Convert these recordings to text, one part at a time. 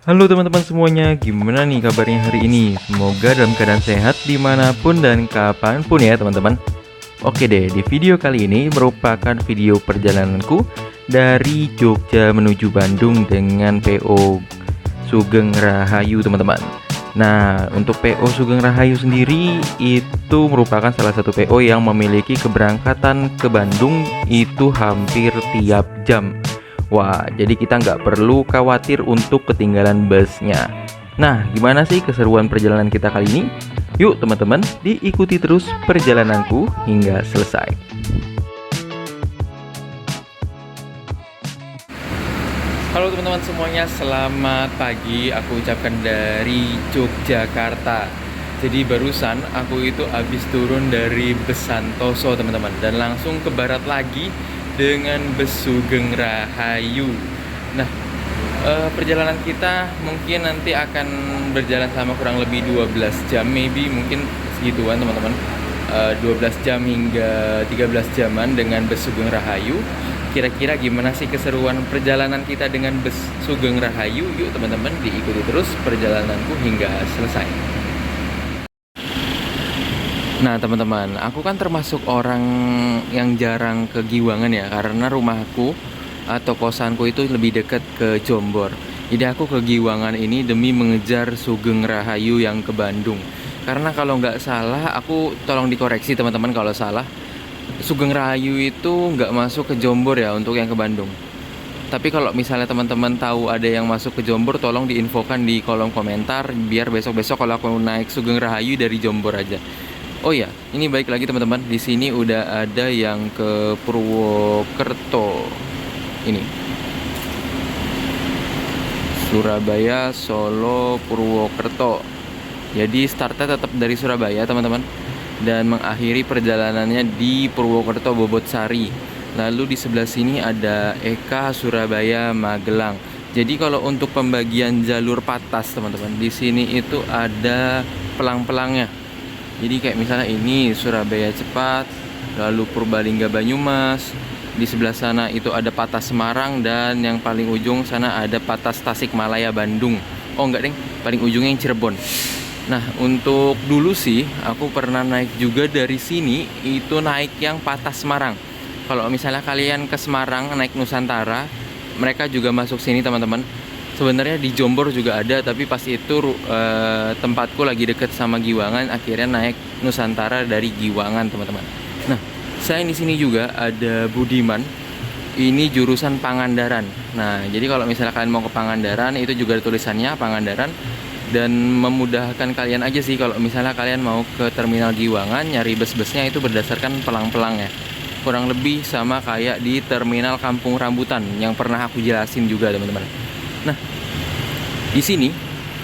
Halo teman-teman semuanya, gimana nih kabarnya hari ini? Semoga dalam keadaan sehat dimanapun dan kapanpun ya teman-teman. Oke deh, di video kali ini merupakan video perjalananku dari Jogja menuju Bandung dengan PO Sugeng Rahayu teman-teman. Nah, untuk PO Sugeng Rahayu sendiri itu merupakan salah satu PO yang memiliki keberangkatan ke Bandung itu hampir tiap jam. Wah, jadi kita nggak perlu khawatir untuk ketinggalan busnya. Nah, gimana sih keseruan perjalanan kita kali ini? Yuk teman-teman, diikuti terus perjalananku hingga selesai. Halo teman-teman semuanya, selamat pagi. Aku ucapkan dari Yogyakarta. Jadi barusan aku itu habis turun dari bus Santoso teman-teman, dan langsung ke barat lagi dengan bus Sugeng Rahayu. Nah, perjalanan kita mungkin nanti akan berjalan sama kurang lebih 12 jam, maybe mungkin segituan teman-teman. 12 jam hingga 13 jaman dengan bus Sugeng Rahayu. Kira-kira gimana sih keseruan perjalanan kita dengan bus Sugeng Rahayu? Yuk teman-teman, diikuti terus perjalananku hingga selesai. Nah teman-teman, aku kan termasuk orang yang jarang ke Giwangan ya, karena rumahku atau kosanku itu lebih dekat ke Jombor. Jadi aku ke Giwangan ini demi mengejar Sugeng Rahayu yang ke Bandung. Karena kalau nggak salah, aku tolong dikoreksi teman-teman kalau salah, Sugeng Rahayu itu nggak masuk ke Jombor ya untuk yang ke Bandung. Tapi kalau misalnya teman-teman tahu ada yang masuk ke Jombor, tolong diinfokan di kolom komentar biar besok-besok kalau aku naik Sugeng Rahayu dari Jombor aja. Oh ya, ini baik lagi teman-teman. Di sini udah ada yang ke Purwokerto. Ini. Surabaya, Solo, Purwokerto. Jadi startnya tetap dari Surabaya, teman-teman. Dan mengakhiri perjalanannya di Purwokerto Bobotsari. Lalu di sebelah sini ada Eka Surabaya Magelang. Jadi kalau untuk pembagian jalur patas, teman-teman, di sini itu ada pelang-pelangnya. Jadi kayak misalnya ini Surabaya Cepat, lalu Purbalingga Banyumas, di sebelah sana itu ada Patas Semarang, dan yang paling ujung sana ada Patas Tasikmalaya Bandung. Oh enggak deng, paling ujungnya yang Cirebon. Nah untuk dulu sih aku pernah naik juga dari sini, itu naik yang Patas Semarang. Kalau misalnya kalian ke Semarang naik Nusantara, mereka juga masuk sini teman-teman. Sebenarnya di Jombor juga ada, tapi pas itu tempatku lagi deket sama Giwangan, akhirnya naik Nusantara dari Giwangan, teman-teman. Nah, saya di sini juga ada Budiman. Ini jurusan Pangandaran. Nah, jadi kalau misalnya kalian mau ke Pangandaran, itu juga ada tulisannya Pangandaran, dan memudahkan kalian aja sih kalau misalnya kalian mau ke terminal Giwangan, nyari bus-busnya itu berdasarkan pelang-pelangnya. Kurang lebih sama kayak di terminal Kampung Rambutan yang pernah aku jelasin juga, teman-teman. Nah, di sini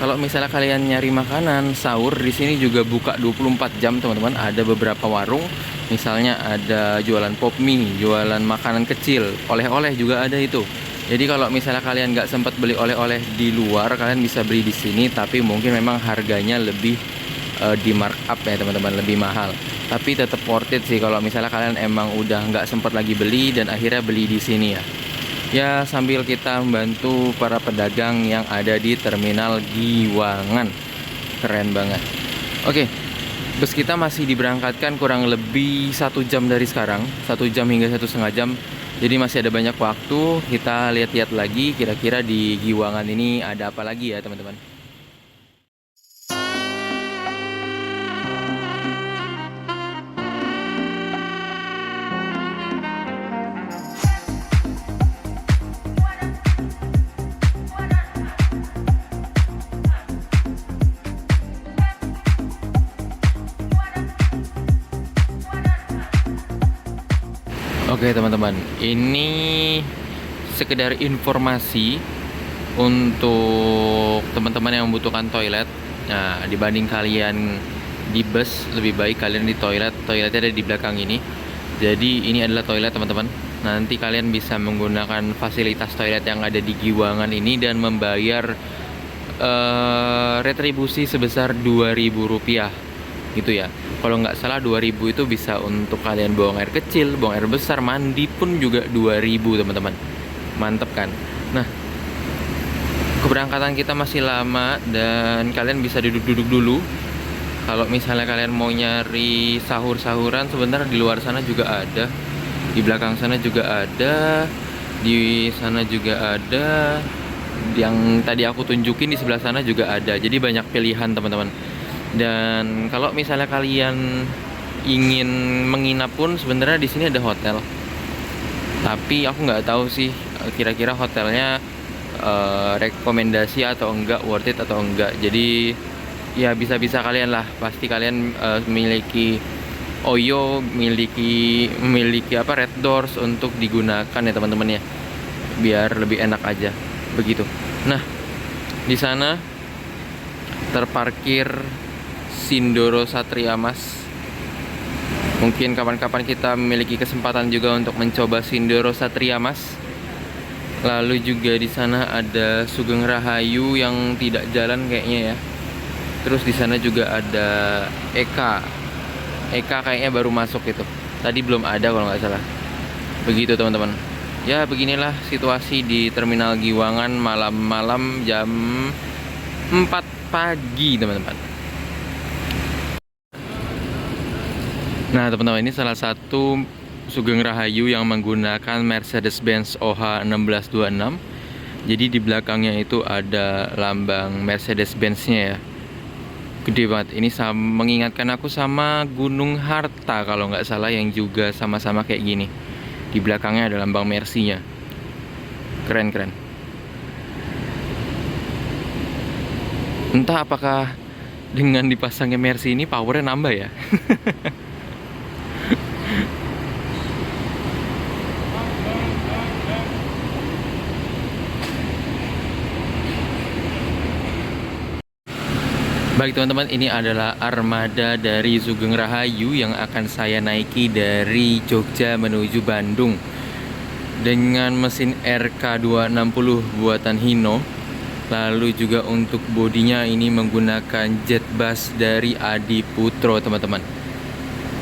kalau misalnya kalian nyari makanan sahur, di sini juga buka 24 jam, teman-teman. Ada beberapa warung, misalnya ada jualan pop mie, jualan makanan kecil, oleh-oleh juga ada itu. Jadi kalau misalnya kalian nggak sempat beli oleh-oleh di luar, kalian bisa beli di sini, tapi mungkin memang harganya lebih di markup ya teman-teman, lebih mahal. Tapi tetap worth it sih kalau misalnya kalian emang udah nggak sempat lagi beli dan akhirnya beli di sini ya. Ya, sambil kita membantu para pedagang yang ada di terminal Giwangan. Keren banget. Oke, bus kita masih diberangkatkan kurang lebih 1 jam dari sekarang, 1 jam hingga 1,5 jam. Jadi masih ada banyak waktu. Kita lihat-lihat lagi kira-kira di Giwangan ini ada apa lagi ya teman-teman. Oke teman-teman, ini sekedar informasi untuk teman-teman yang membutuhkan toilet. Nah, dibanding kalian di bus, lebih baik kalian di toilet. Toiletnya ada di belakang ini. Jadi ini adalah toilet teman-teman. Nanti kalian bisa menggunakan fasilitas toilet yang ada di Giwangan ini dan membayar retribusi sebesar Rp2.000 gitu ya. Kalau nggak salah 2000 itu bisa untuk kalian buang air kecil, buang air besar, mandi pun juga 2000 teman-teman. Mantep kan? Nah, Keberangkatan kita masih lama dan kalian bisa duduk-duduk dulu. Kalau misalnya kalian mau nyari sahur-sahuran, sebentar di luar sana juga ada. Di belakang sana juga ada. Di sana juga ada. Yang tadi aku tunjukin di sebelah sana juga ada. Jadi banyak pilihan, teman-teman. Dan kalau misalnya kalian ingin menginap pun, sebenarnya di sini ada hotel. Tapi aku nggak tahu sih kira-kira hotelnya rekomendasi atau enggak, worth it atau enggak. Jadi ya bisa-bisa kalian lah, pasti kalian memiliki Oyo, memiliki apa, Red Doors untuk digunakan ya teman-teman ya, biar lebih enak aja begitu. Nah, di sana terparkir Sindoro Satria Mas. Mungkin kapan-kapan kita memiliki kesempatan juga untuk mencoba Sindoro Satria Mas. Lalu juga di sana ada Sugeng Rahayu yang tidak jalan kayaknya ya. Terus di sana juga ada Eka. Eka kayaknya baru masuk itu. Tadi belum ada kalau nggak salah. Begitu teman-teman. Ya beginilah situasi di Terminal Giwangan malam-malam jam 4 pagi teman-teman. Nah teman-teman, ini salah satu Sugeng Rahayu yang menggunakan Mercedes-Benz OH 1626. Jadi di belakangnya itu ada lambang Mercedes-Benz-nya ya. Gede banget. Ini mengingatkan aku sama Gunung Harta kalau nggak salah, yang juga sama-sama kayak gini. Di belakangnya ada lambang Mercy-nya. Keren-keren. Entah apakah dengan dipasangnya Mercy ini powernya nambah ya. Baik teman-teman, ini adalah armada dari Sugeng Rahayu yang akan saya naiki dari Jogja menuju Bandung dengan mesin RK260 buatan Hino. Lalu juga untuk bodinya ini menggunakan jet bus dari Adi Putro teman-teman,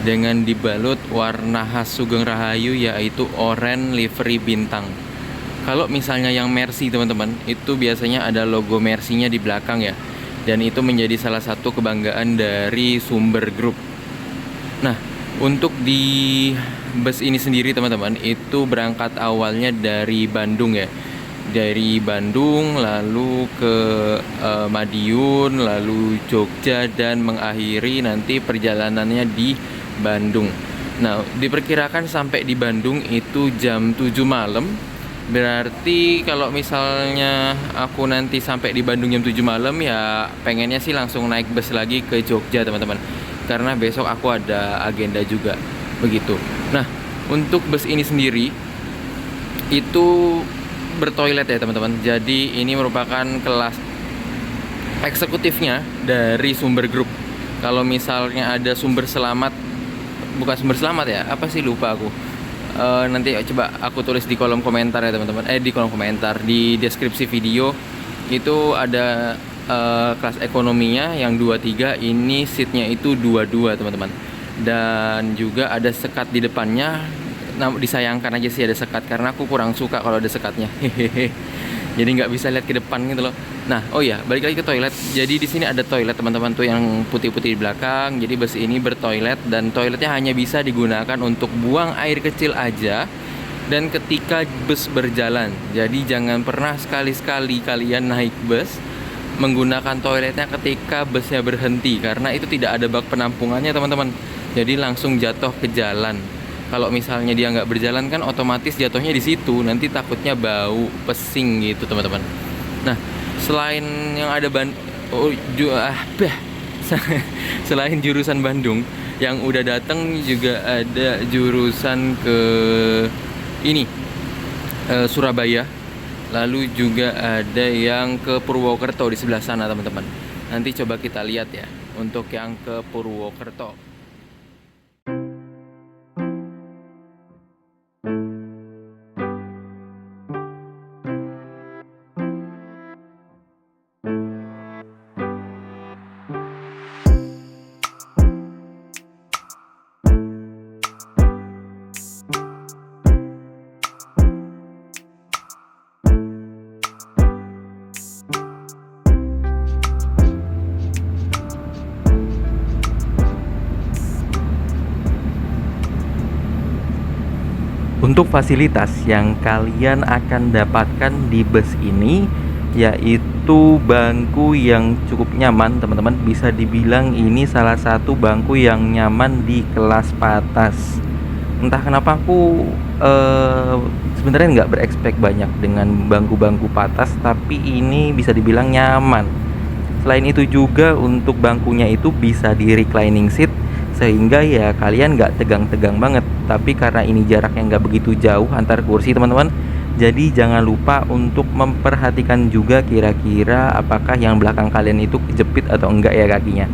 dengan dibalut warna khas Sugeng Rahayu yaitu oranye livery bintang. Kalau misalnya yang Mercy teman-teman, itu biasanya ada logo Mercy-nya di belakang ya. Dan itu menjadi salah satu kebanggaan dari Sumber Group. Nah, untuk di bus ini sendiri teman-teman, itu berangkat awalnya dari Bandung ya. Dari Bandung lalu ke Madiun, lalu Jogja, dan mengakhiri nanti perjalanannya di Bandung. Nah, diperkirakan sampai di Bandung itu jam 7 malam. Berarti kalau misalnya aku nanti sampai di Bandung jam 7 malam, ya pengennya sih langsung naik bus lagi ke Jogja teman-teman, karena besok aku ada agenda juga begitu. Nah, untuk bus ini sendiri itu bertoilet ya teman-teman. Jadi ini merupakan kelas eksekutifnya dari Sumber Group. Kalau misalnya ada sumber selamat, bukan sumber selamat ya, apa sih, lupa aku. Nanti coba aku tulis di kolom komentar ya teman-teman. Di kolom komentar, di deskripsi video itu ada kelas ekonominya yang 23. Ini seatnya itu 22 teman-teman. Dan juga ada sekat di depannya. Nah, disayangkan aja sih ada sekat, karena aku kurang suka kalau ada sekatnya. Hehehe. Jadi nggak bisa lihat ke depan gitu loh. Nah, oh ya, balik lagi ke toilet. Jadi di sini ada toilet teman-teman tuh yang putih-putih di belakang. Jadi bus ini bertoilet, dan toiletnya hanya bisa digunakan untuk buang air kecil aja dan ketika bus berjalan. Jadi jangan pernah sekali-sekali kalian naik bus menggunakan toiletnya ketika busnya berhenti, karena itu tidak ada bak penampungannya teman-teman. Jadi langsung jatuh ke jalan. Kalau misalnya dia nggak berjalan kan otomatis jatuhnya di situ, nanti takutnya bau pesing gitu teman-teman. Nah, selain yang ada selain jurusan Bandung yang udah datang, juga ada jurusan ke ini Surabaya, lalu juga ada yang ke Purwokerto di sebelah sana teman-teman. Nanti coba kita lihat ya untuk yang ke Purwokerto. Untuk fasilitas yang kalian akan dapatkan di bus ini yaitu bangku yang cukup nyaman, teman-teman. Bisa dibilang ini salah satu bangku yang nyaman di kelas patas. Entah kenapa aku sebenarnya nggak berekspek banyak dengan bangku-bangku patas, tapi ini bisa dibilang nyaman. Selain itu juga untuk bangkunya itu bisa di reclining seat, sehingga ya kalian nggak tegang-tegang banget. Tapi karena ini jaraknya nggak begitu jauh antar kursi, teman-teman, jadi jangan lupa untuk memperhatikan juga kira-kira apakah yang belakang kalian itu kejepit atau enggak ya kakinya.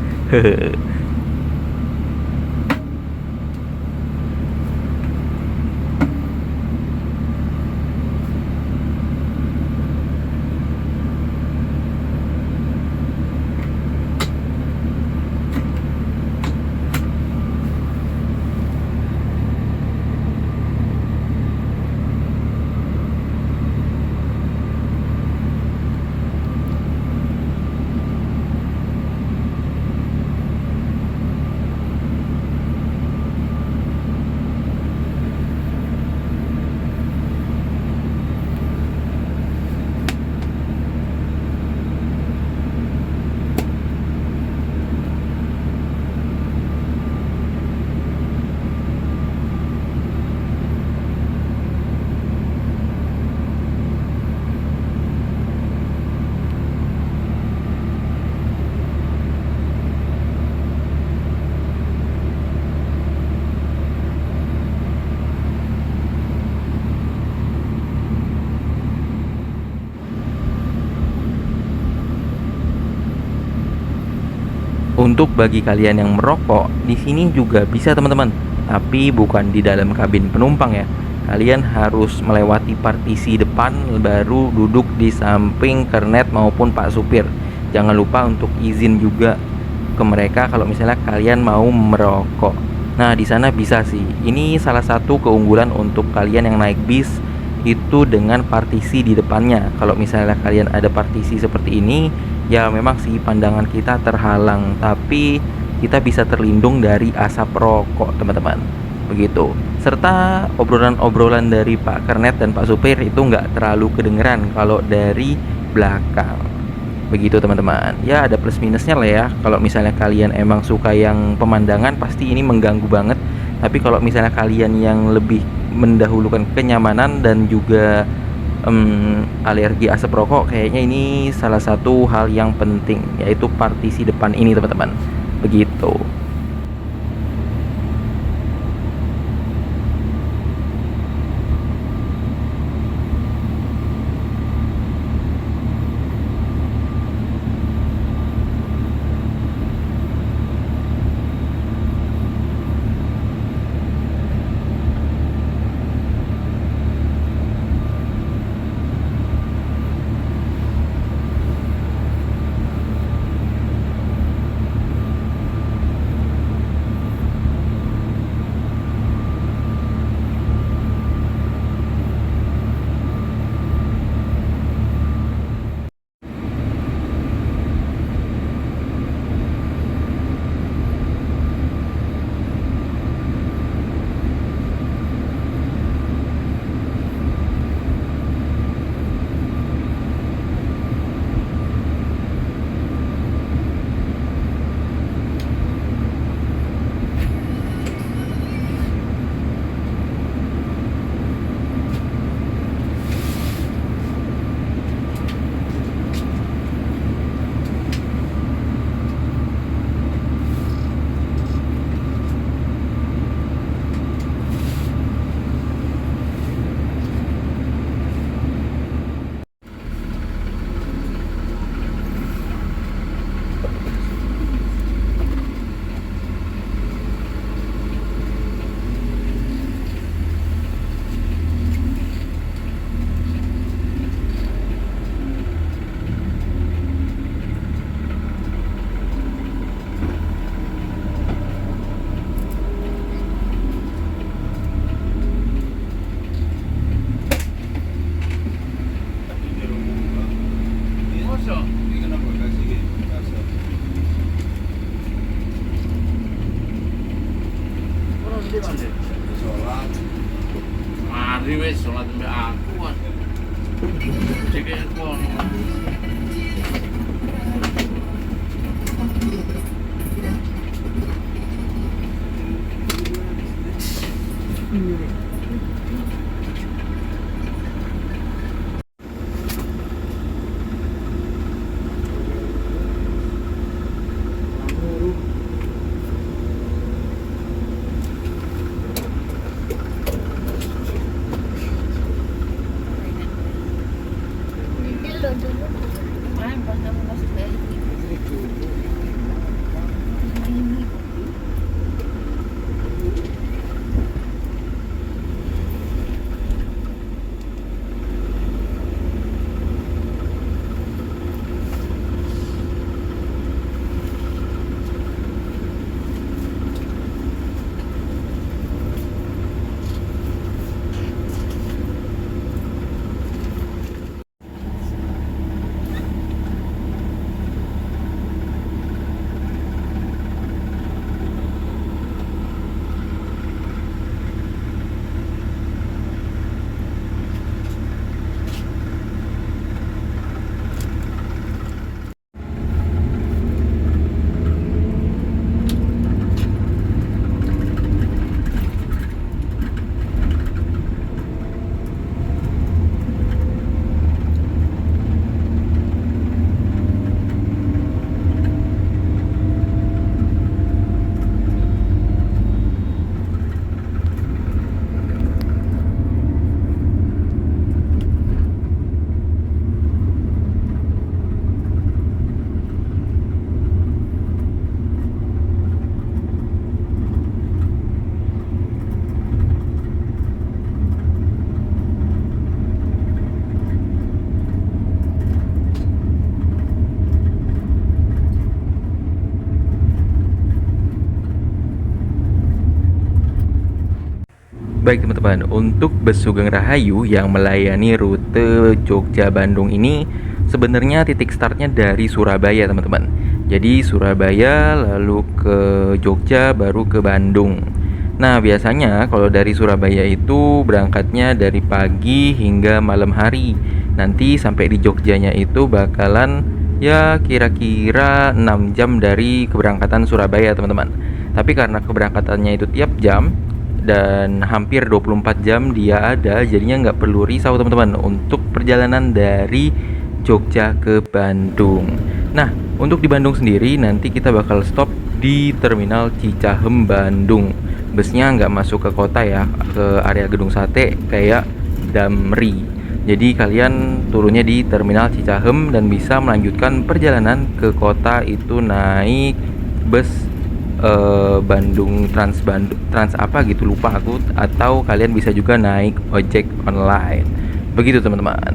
Untuk bagi kalian yang merokok, di sini juga bisa teman-teman, tapi bukan di dalam kabin penumpang ya. Kalian harus melewati partisi depan baru duduk di samping kernet maupun Pak Supir. Jangan lupa untuk izin juga ke mereka kalau misalnya kalian mau merokok. Nah, di sana bisa sih. Ini salah satu keunggulan untuk kalian yang naik bis itu dengan partisi di depannya. Kalau misalnya kalian ada partisi seperti ini, ya memang sih pandangan kita terhalang, tapi kita bisa terlindung dari asap rokok, teman-teman. Begitu. Serta obrolan-obrolan dari Pak Kernet dan Pak Supir itu nggak terlalu kedengeran kalau dari belakang. Begitu, teman-teman. Ya ada plus minusnya lah ya. Kalau misalnya kalian emang suka yang pemandangan, pasti ini mengganggu banget. Tapi kalau misalnya kalian yang lebih mendahulukan kenyamanan dan juga alergi asap rokok, kayaknya ini salah satu hal yang penting, yaitu partisi depan ini, teman-teman. Begitu. Kuat. Sige, kuat. Kemarin pas kamu masuk dari Baik teman-teman, untuk bus Sugeng Rahayu yang melayani rute Jogja-Bandung ini sebenarnya titik startnya dari Surabaya teman-teman. Jadi Surabaya lalu ke Jogja baru ke Bandung. Nah biasanya kalau dari Surabaya itu berangkatnya dari pagi hingga malam hari. Nanti sampai di Jogjanya itu bakalan ya kira-kira 6 jam dari keberangkatan Surabaya teman-teman. Tapi karena keberangkatannya itu tiap jam dan hampir 24 jam dia ada, jadinya nggak perlu risau teman-teman untuk perjalanan dari Jogja ke Bandung. Nah, untuk di Bandung sendiri nanti kita bakal stop di Terminal Cicahem Bandung. Busnya nggak masuk ke kota ya, ke area Gedung Sate kayak Damri. Jadi kalian turunnya di Terminal Cicahem dan bisa melanjutkan perjalanan ke kota itu naik bus Trans apa gitu lupa aku, atau kalian bisa juga naik ojek online. Begitu teman-teman.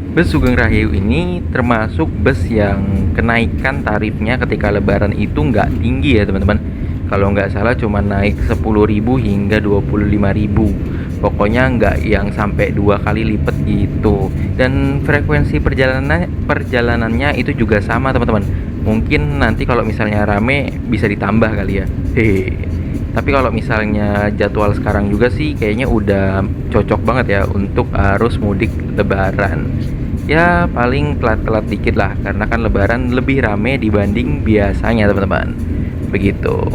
Bus Sugeng Rahayu ini termasuk bus yang kenaikan tarifnya ketika lebaran itu nggak tinggi ya teman-teman. Kalau nggak salah cuma naik 10.000 hingga 25.000. Pokoknya nggak yang sampai 2 kali lipat gitu. Dan frekuensi perjalanannya itu juga sama teman-teman. Mungkin nanti kalau misalnya rame bisa ditambah kali ya. Hehe. Tapi kalau misalnya jadwal sekarang juga sih kayaknya udah cocok banget ya untuk arus mudik lebaran. Ya paling telat-telat dikit lah karena kan lebaran lebih rame dibanding biasanya teman-teman. Begitu.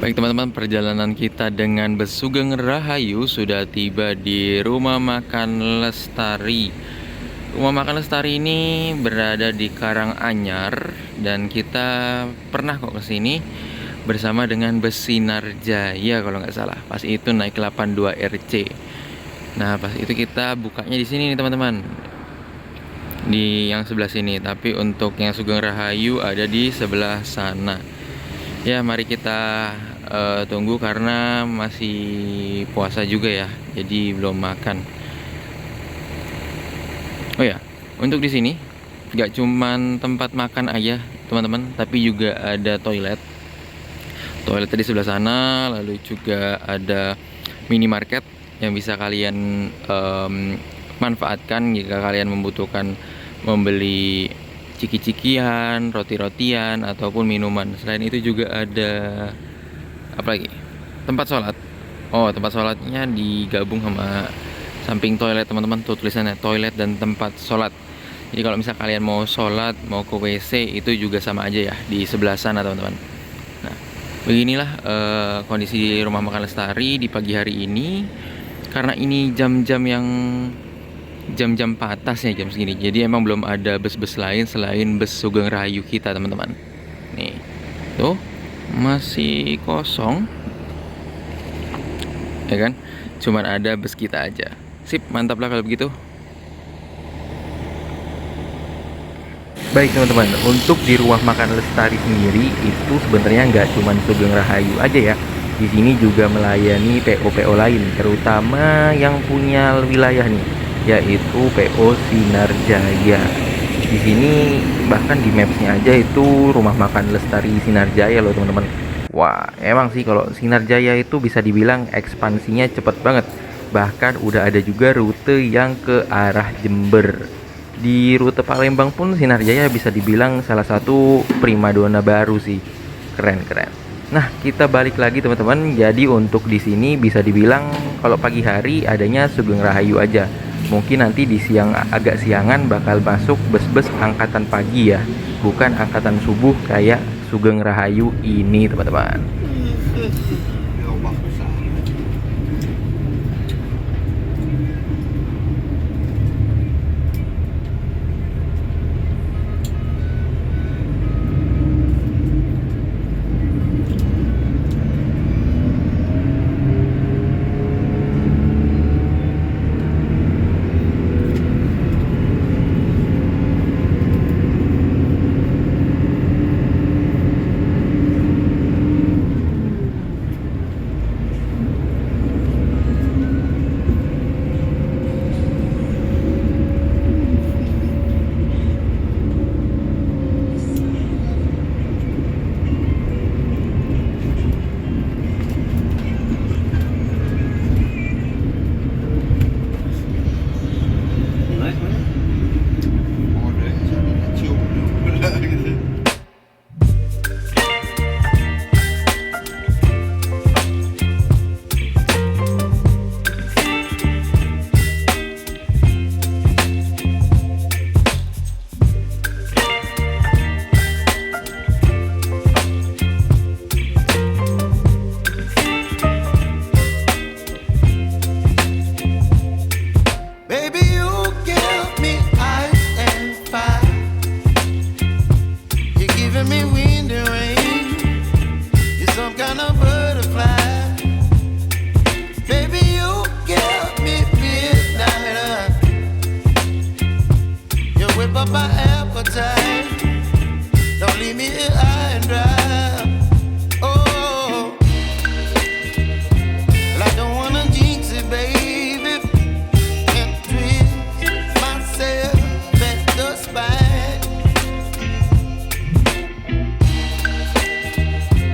Baik teman-teman, perjalanan kita dengan bus Sugeng Rahayu sudah tiba di Rumah Makan Lestari. Rumah Makan Lestari ini berada di Karanganyar dan kita pernah kok kesini bersama dengan bus Sinar Jaya kalau nggak salah. Pas itu naik 82 RC. Nah pas itu kita bukanya di sini nih teman-teman, di yang sebelah sini. Tapi untuk yang Sugeng Rahayu ada di sebelah sana. Ya mari kita tunggu karena masih puasa juga ya, jadi belum makan. Oh ya, untuk di sini nggak cuman tempat makan aja teman-teman, tapi juga ada toilet. Toilet di sebelah sana, lalu juga ada minimarket yang bisa kalian manfaatkan jika kalian membutuhkan membeli ciki-cikian, roti-rotian ataupun minuman. Selain itu juga ada apa lagi? Tempat sholat. Oh, tempat sholatnya digabung sama samping toilet teman-teman. Tuh tulisannya toilet dan tempat sholat. Jadi kalau misal kalian mau sholat, mau ke WC itu juga sama aja ya di sebelah sana teman-teman. Nah, beginilah kondisi Rumah Makan Lestari di pagi hari ini. Karena ini jam-jam patas ya jam segini. Jadi emang belum ada bus-bus lain selain bus Sugeng Rahayu kita teman-teman. Nih, tuh masih kosong, ya kan? Cuman ada bus kita aja. Sip, mantap lah kalau begitu. Baik teman-teman, untuk di Rumah Makan Lestari sendiri itu sebenarnya nggak cuman Sugeng Rahayu aja ya. Di sini juga melayani PO-PO lain, terutama yang punya wilayah nih, yaitu PO Sinar Jaya. Di sini bahkan di mapsnya aja itu Rumah Makan Lestari Sinar Jaya loh teman-teman. Wah emang sih kalau Sinar Jaya itu bisa dibilang ekspansinya cepet banget. Bahkan udah ada juga rute yang ke arah Jember. Di rute Palembang pun Sinar Jaya bisa dibilang salah satu primadona baru sih. Keren-keren. Nah kita balik lagi teman-teman. Jadi untuk di sini bisa dibilang kalau pagi hari adanya Sugeng Rahayu aja. Mungkin nanti di siang agak siangan bakal masuk bus-bus angkatan pagi ya. bukan angkatan subuh kayak Sugeng Rahayu ini teman-teman. Gerobak besar. Naik mana? Oh, dari sana cium dulu gitu. Baby, you give me ice and fire. You're giving me wind and rain. You're some kind of butterfly. Baby, you give me midnight. You whip up my appetite. Don't leave me here high and dry. Oh, well, I don't wanna jinx it, baby. And twist myself at the spine.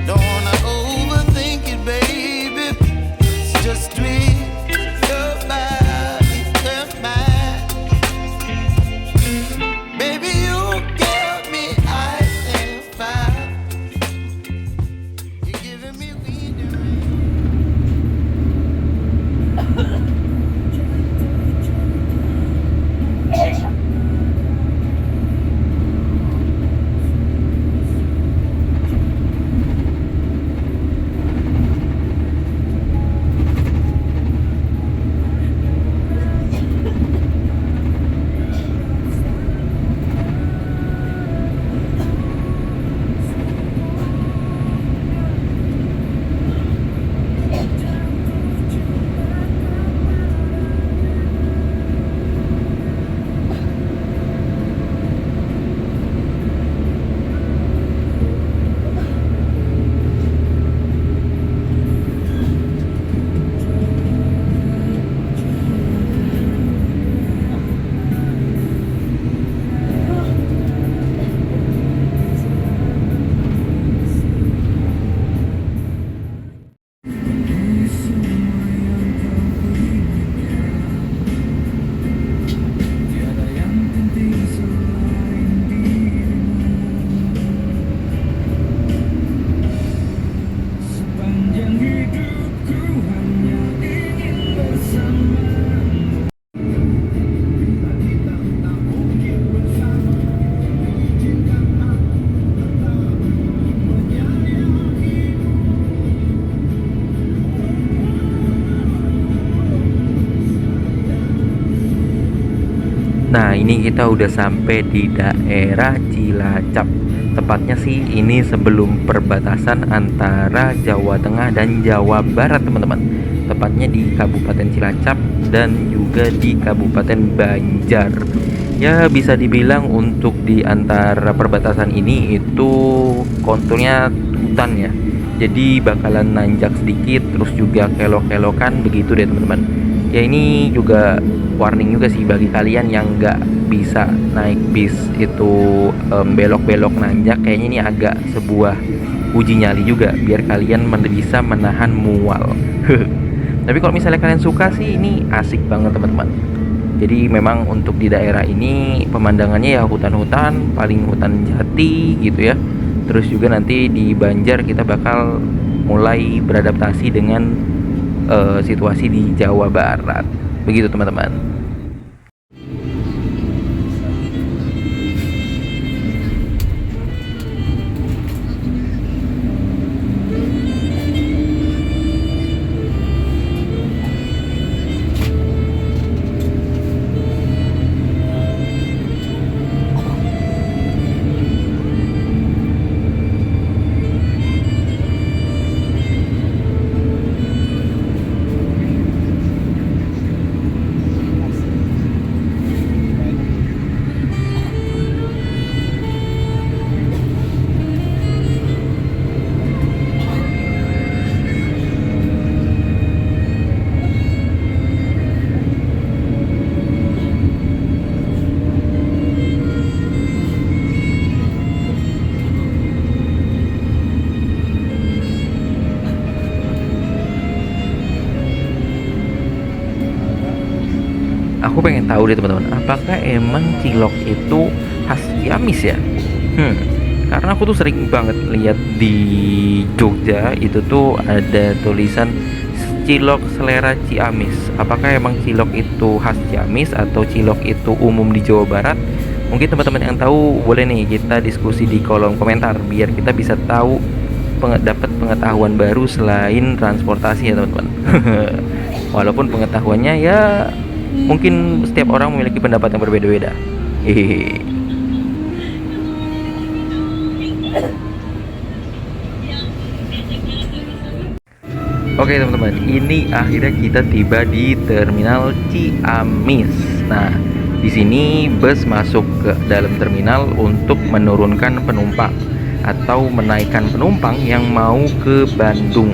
Don't wanna overthink it, baby. It's just twist your body and mine. Baby, you give me ice and fire. You're giving me wind and rain. Nah, ini kita udah sampai di daerah Cilacap. Tepatnya sih ini sebelum perbatasan antara Jawa Tengah dan Jawa Barat, teman-teman. Tepatnya di Kabupaten Cilacap dan juga di Kabupaten Banjar. Ya, bisa dibilang untuk di antara perbatasan ini itu konturnya hutan ya. Jadi bakalan nanjak sedikit, terus juga kelok-kelokan begitu deh, teman-teman. Ya, ini juga warning juga sih bagi kalian yang nggak bisa naik bis itu belok-belok nanjak. Kayaknya ini agak sebuah uji nyali juga biar kalian bisa menahan mual. Tapi kalau misalnya kalian suka sih ini asik banget, teman-teman. Jadi memang untuk di daerah ini pemandangannya ya hutan-hutan, paling hutan jati gitu ya. Terus juga nanti di Banjar kita bakal mulai beradaptasi dengan situasi di Jawa Barat. Begitu, teman-teman. tahu deh teman-teman, apakah emang cilok itu khas Ciamis ya? Karena aku tuh sering banget lihat di Jogja itu tuh ada tulisan cilok selera Ciamis. Apakah emang cilok itu khas Ciamis atau cilok itu umum di Jawa Barat? Mungkin teman-teman yang tahu boleh nih kita diskusi di kolom komentar biar kita bisa tahu dapat pengetahuan baru selain transportasi ya teman-teman. Walaupun pengetahuannya ya mungkin setiap orang memiliki pendapat yang berbeda-beda. Hehehe. Oke teman-teman, ini akhirnya kita tiba di Terminal Ciamis. Nah, di sini bus masuk ke dalam terminal untuk menurunkan penumpang atau menaikkan penumpang yang mau ke Bandung.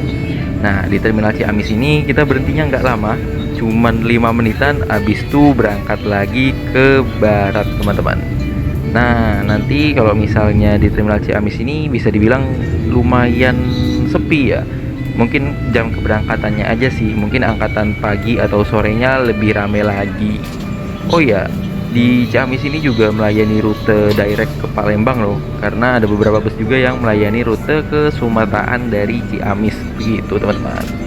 Nah, di Terminal Ciamis ini kita berhentinya nggak lama, cuman 5 menitan, abis itu berangkat lagi ke barat teman-teman. Nah, nanti kalau misalnya di Terminal Ciamis ini bisa dibilang lumayan sepi ya. Mungkin jam keberangkatannya aja sih, mungkin angkatan pagi atau sorenya lebih rame lagi. Oh ya, di Ciamis ini juga melayani rute direct ke Palembang loh, karena ada beberapa bus juga yang melayani rute ke Sumateraan dari Ciamis begitu teman-teman.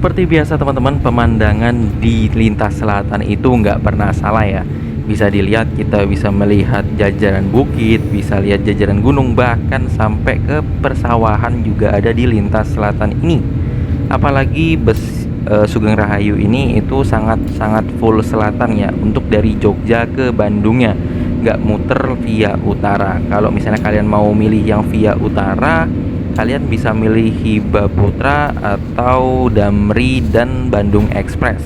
Seperti biasa teman-teman, pemandangan di lintas selatan itu nggak pernah salah ya. Bisa dilihat, kita bisa melihat jajaran bukit, bisa lihat jajaran gunung, bahkan sampai ke persawahan juga ada di lintas selatan ini. Apalagi Sugeng Rahayu ini itu sangat-sangat full selatan ya, untuk dari Jogja ke Bandungnya, nggak muter via utara. Kalau misalnya kalian mau milih yang via utara, kalian bisa milih Hiba Putra atau Damri dan Bandung Express.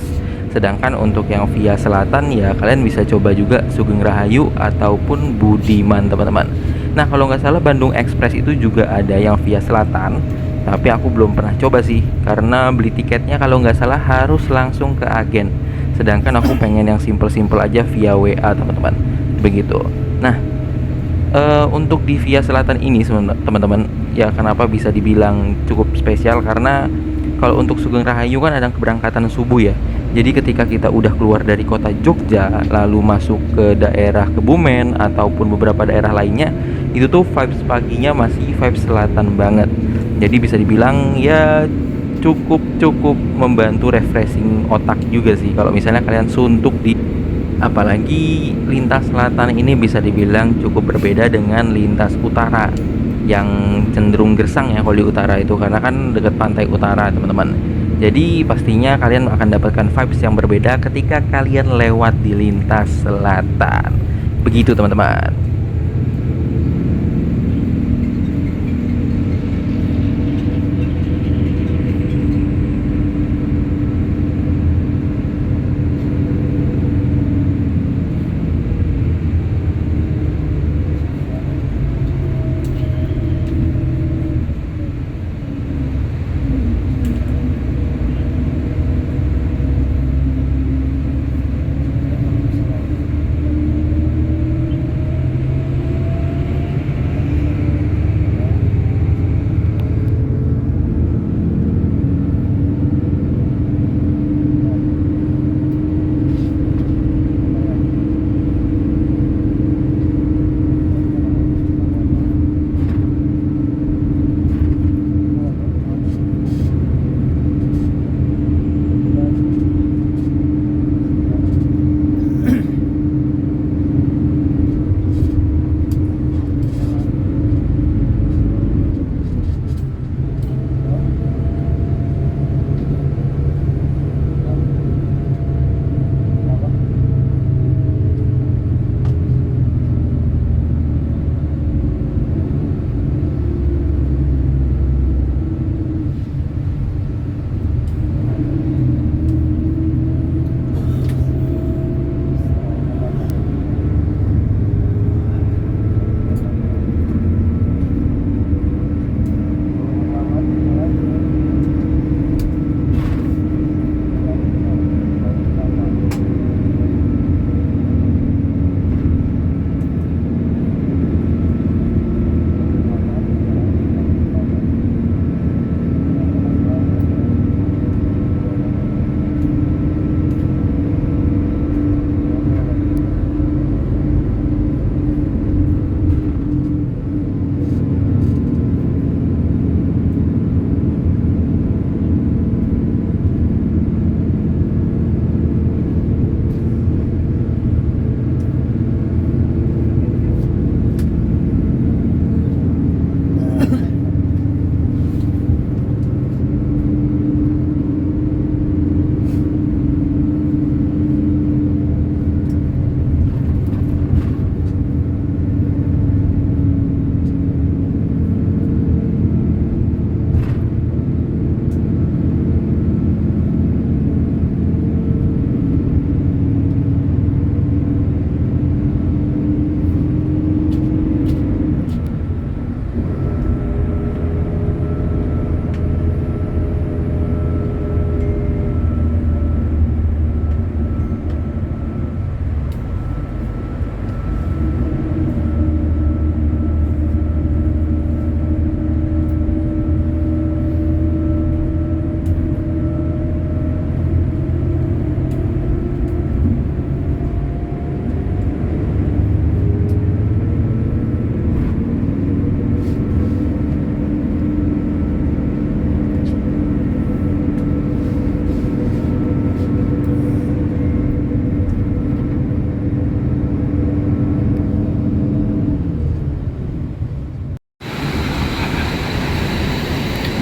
Sedangkan untuk yang via selatan ya kalian bisa coba juga Sugeng Rahayu ataupun Budiman teman-teman. Nah kalau nggak salah Bandung Express itu juga ada yang via selatan, tapi aku belum pernah coba sih, karena beli tiketnya kalau nggak salah harus langsung ke agen. Sedangkan aku pengen yang simple-simple aja via WA teman-teman. Begitu. Nah untuk di via selatan ini teman-teman, ya kenapa bisa dibilang cukup spesial, karena kalau untuk Sugeng Rahayu kan ada keberangkatan subuh ya. Jadi ketika kita udah keluar dari kota Jogja lalu masuk ke daerah Kebumen ataupun beberapa daerah lainnya, itu tuh vibes paginya masih vibes selatan banget. Jadi bisa dibilang ya cukup membantu refreshing otak juga sih kalau misalnya kalian suntuk di. Apalagi lintas selatan ini bisa dibilang cukup berbeda dengan lintas utara yang cenderung gersang ya kalau di utara itu, karena kan dekat pantai utara teman-teman. Jadi pastinya kalian akan dapatkan vibes yang berbeda ketika kalian lewat di lintas selatan. Begitu teman-teman.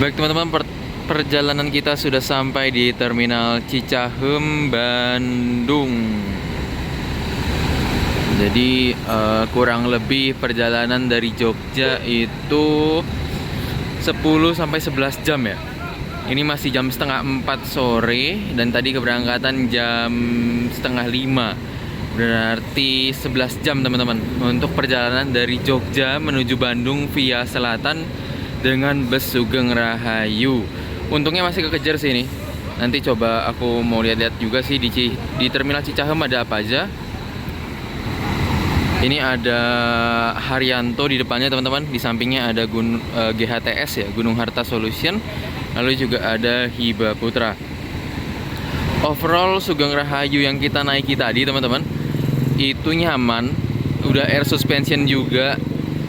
Baik teman-teman, perjalanan kita sudah sampai di Terminal Cicahem, Bandung. Jadi kurang lebih perjalanan dari Jogja itu 10-11 jam ya. Ini masih jam setengah 4 sore dan tadi keberangkatan jam setengah 5. Berarti 11 jam teman-teman untuk perjalanan dari Jogja menuju Bandung via selatan dengan bus Sugeng Rahayu. Untungnya masih kekejar sih ini. Nanti coba aku mau lihat-lihat juga sih di Terminal Cicahem ada apa aja. Ini ada Haryanto di depannya teman-teman. Di sampingnya ada GHTS ya, Gunung Harta Solution. Lalu juga ada Hiba Putra. Overall Sugeng Rahayu yang kita naiki tadi teman-teman itu nyaman, udah air suspension juga,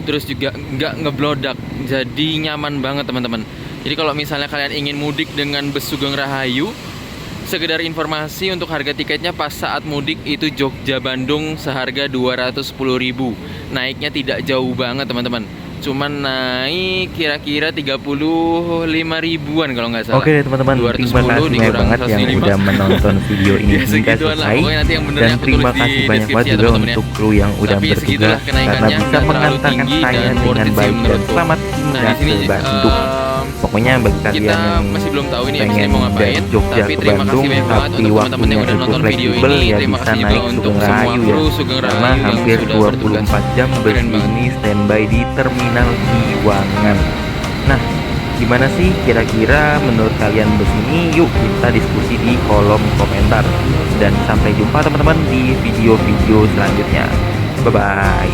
terus juga nggak ngeblodak, jadi nyaman banget teman-teman. Jadi kalau misalnya kalian ingin mudik dengan bus Sugeng Rahayu, sekedar informasi untuk harga tiketnya pas saat mudik itu Jogja Bandung seharga 210.000. Naiknya tidak jauh banget teman-teman. Cuman naik kira-kira 35.000-an kalau nggak salah. Oke deh teman-teman, terima kasih banyak banget yang udah menonton video ini Ya, hingga segituan lah. selesai. Pokoknya nanti yang benernya Dan aku terima tulis di kasih banyak banget deskripsi ya, juga teman-teman ya. untuk kru yang udah Tapi segitulah bertugas karena kenaikannya, bisa nggak terlalu mengantarkan tinggi saya dan worth dengan it sih baik dan menurutku. selamat Nah hingga di sini ke Bandung. Pokoknya bagi kalian kita yang masih belum tahu ini pengen episode mau dari ngapain, Jogja tapi ke terima Bandung kasih banyak banget tapi untuk teman-teman yang waktunya udah cukup nonton video fleksibel ini. ya, Terima bisa kasih juga naik untuk Sugeng semua Rahayu kru ya, Sugeng karena Rahayu yang hampir sudah bertugas. 24 jam bus Keren banget. ini standby di Terminal Ciwangan. Nah, gimana sih kira-kira menurut kalian bus ini? Yuk kita diskusi di kolom komentar. Dan sampai jumpa teman-teman di video-video selanjutnya. Bye-bye.